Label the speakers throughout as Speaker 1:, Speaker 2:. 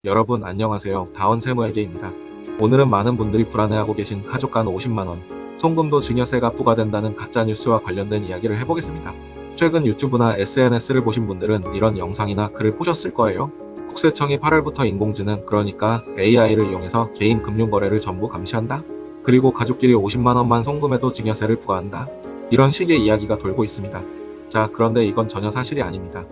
Speaker 1: 여러분 안녕하세요. 다원세무회계입니다. 오늘은 많은 분들이 불안해하고 계신 가족 간 50만원 송금도 증여세가 부과된다는 가짜뉴스와 관련된 이야기를 해보겠습니다. 최근 유튜브나 SNS를 보신 분들은 이런 영상이나 글을 보셨을 거예요. 국세청이 8월부터 인공지능 그러니까 AI를 이용해서 개인 금융거래를 전부 감시한다. 그리고 가족끼리 50만원만 송금해도 증여세를 부과한다. 이런 식의 이야기가 돌고 있습니다. 자, 그런데 이건 전혀 사실이 아닙니다.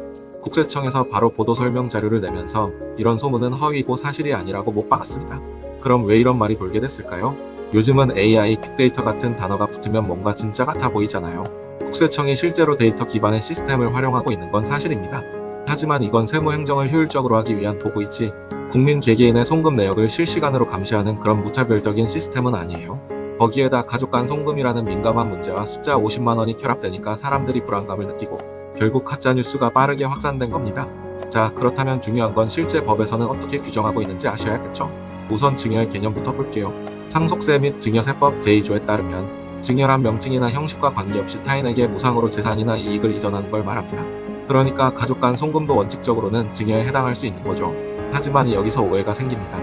Speaker 1: 국세청에서 바로 보도 설명 자료를 내면서 이런 소문은 허위고 사실이 아니라고 못 박았습니다. 그럼 왜 이런 말이 돌게 됐을까요? 요즘은 AI, 빅데이터 같은 단어가 붙으면 뭔가 진짜 같아 보이잖아요. 국세청이 실제로 데이터 기반의 시스템을 활용하고 있는 건 사실입니다. 하지만 이건 세무행정을 효율적으로 하기 위한 도구이지 국민 개개인의 송금 내역을 실시간으로 감시하는 그런 무차별적인 시스템은 아니에요. 거기에다 가족 간 송금이라는 민감한 문제와 숫자 50만원이 결합되니까 사람들이 불안감을 느끼고 결국 가짜뉴스가 빠르게 확산된 겁니다. 자, 그렇다면 중요한 건 실제 법에서는 어떻게 규정하고 있는지 아셔야겠죠? 우선 증여의 개념부터 볼게요. 상속세 및 증여세법 제2조에 따르면 증여란 명칭이나 형식과 관계없이 타인에게 무상으로 재산이나 이익을 이전하는 걸 말합니다. 그러니까 가족 간 송금도 원칙적으로는 증여에 해당할 수 있는 거죠. 하지만 여기서 오해가 생깁니다.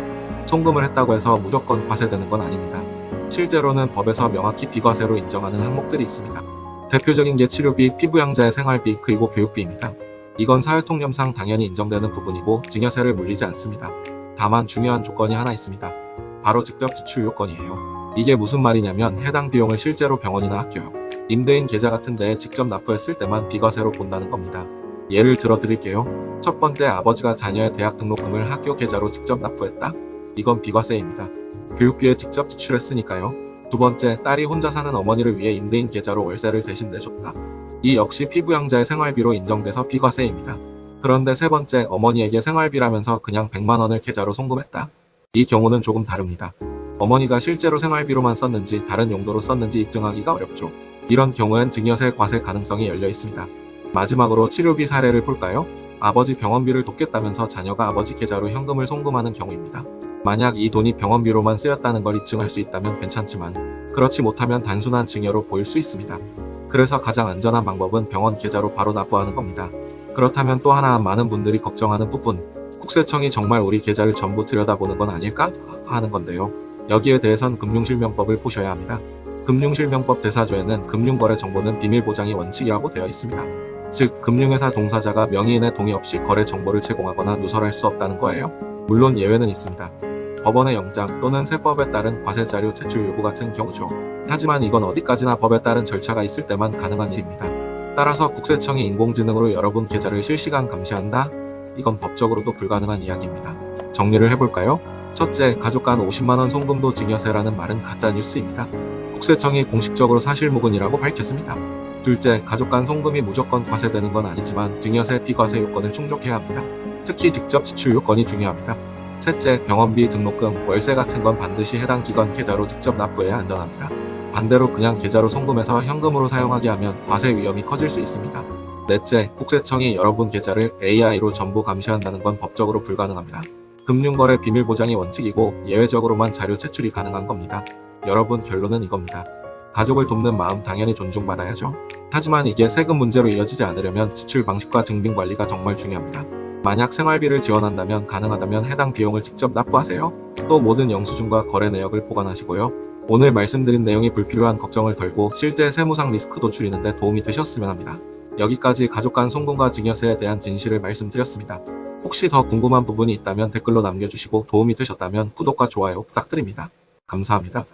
Speaker 1: 송금을 했다고 해서 무조건 과세되는 건 아닙니다. 실제로는 법에서 명확히 비과세로 인정하는 항목들이 있습니다. 대표적인 게 치료비, 피부양자의 생활비, 그리고 교육비입니다. 이건 사회통념상 당연히 인정되는 부분이고 증여세를 물리지 않습니다. 다만 중요한 조건이 하나 있습니다. 바로 직접 지출 요건이에요. 이게 무슨 말이냐면 해당 비용을 실제로 병원이나 학교, 임대인 계좌 같은 데에 직접 납부했을 때만 비과세로 본다는 겁니다. 예를 들어 드릴게요. 첫 번째, 아버지가 자녀의 대학 등록금을 학교 계좌로 직접 납부했다? 이건 비과세입니다. 교육비에 직접 지출했으니까요. 두 번째, 딸이 혼자 사는 어머니를 위해 임대인 계좌로 월세를 대신 내줬다. 이 역시 피부양자의 생활비로 인정돼서 비과세입니다. 그런데 세 번째, 어머니에게 생활비라면서 그냥 100만원을 계좌로 송금했다. 이 경우는 조금 다릅니다. 어머니가 실제로 생활비로만 썼는지 다른 용도로 썼는지 입증하기가 어렵죠. 이런 경우엔 증여세 과세 가능성이 열려 있습니다. 마지막으로 치료비 사례를 볼까요? 아버지 병원비를 돕겠다면서 자녀가 아버지 계좌로 현금을 송금하는 경우입니다. 만약 이 돈이 병원비로만 쓰였다는 걸 입증할 수 있다면 괜찮지만 그렇지 못하면 단순한 증여로 보일 수 있습니다. 그래서 가장 안전한 방법은 병원 계좌로 바로 납부하는 겁니다. 그렇다면 또 하나 많은 분들이 걱정하는 부분, 국세청이 정말 우리 계좌를 전부 들여다보는 건 아닐까 하는 건데요. 여기에 대해선 금융실명법을 보셔야 합니다. 금융실명법 제4조에는 금융거래 정보는 비밀보장이 원칙이라고 되어 있습니다. 즉, 금융회사 종사자가 명의인의 동의 없이 거래 정보를 제공하거나 누설할 수 없다는 거예요. 물론 예외는 있습니다. 법원의 영장 또는 세법에 따른 과세자료 제출 요구 같은 경우죠. 하지만 이건 어디까지나 법에 따른 절차가 있을 때만 가능한 일입니다. 따라서 국세청이 인공지능으로 여러분 계좌를 실시간 감시한다? 이건 법적으로도 불가능한 이야기입니다. 정리를 해볼까요? 첫째, 가족 간 50만원 송금도 증여세라는 말은 가짜뉴스입니다. 국세청이 공식적으로 사실무근이라고 밝혔습니다. 둘째, 가족 간 송금이 무조건 과세되는 건 아니지만 증여세 비과세 요건을 충족해야 합니다. 특히 직접 지출 요건이 중요합니다. 셋째, 병원비, 등록금, 월세 같은 건 반드시 해당 기관 계좌로 직접 납부해야 안전합니다. 반대로 그냥 계좌로 송금해서 현금으로 사용하게 하면 과세 위험이 커질 수 있습니다. 넷째, 국세청이 여러분 계좌를 AI로 전부 감시한다는 건 법적으로 불가능합니다. 금융거래 비밀보장이 원칙이고 예외적으로만 자료 제출이 가능한 겁니다. 여러분, 결론은 이겁니다. 가족을 돕는 마음 당연히 존중받아야죠. 하지만 이게 세금 문제로 이어지지 않으려면 지출 방식과 증빙 관리가 정말 중요합니다. 만약 생활비를 지원한다면 가능하다면 해당 비용을 직접 납부하세요. 또 모든 영수증과 거래 내역을 보관하시고요. 오늘 말씀드린 내용이 불필요한 걱정을 덜고 실제 세무상 리스크도 줄이는데 도움이 되셨으면 합니다. 여기까지 가족 간 송금과 증여세에 대한 진실을 말씀드렸습니다. 혹시 더 궁금한 부분이 있다면 댓글로 남겨주시고 도움이 되셨다면 구독과 좋아요 부탁드립니다. 감사합니다.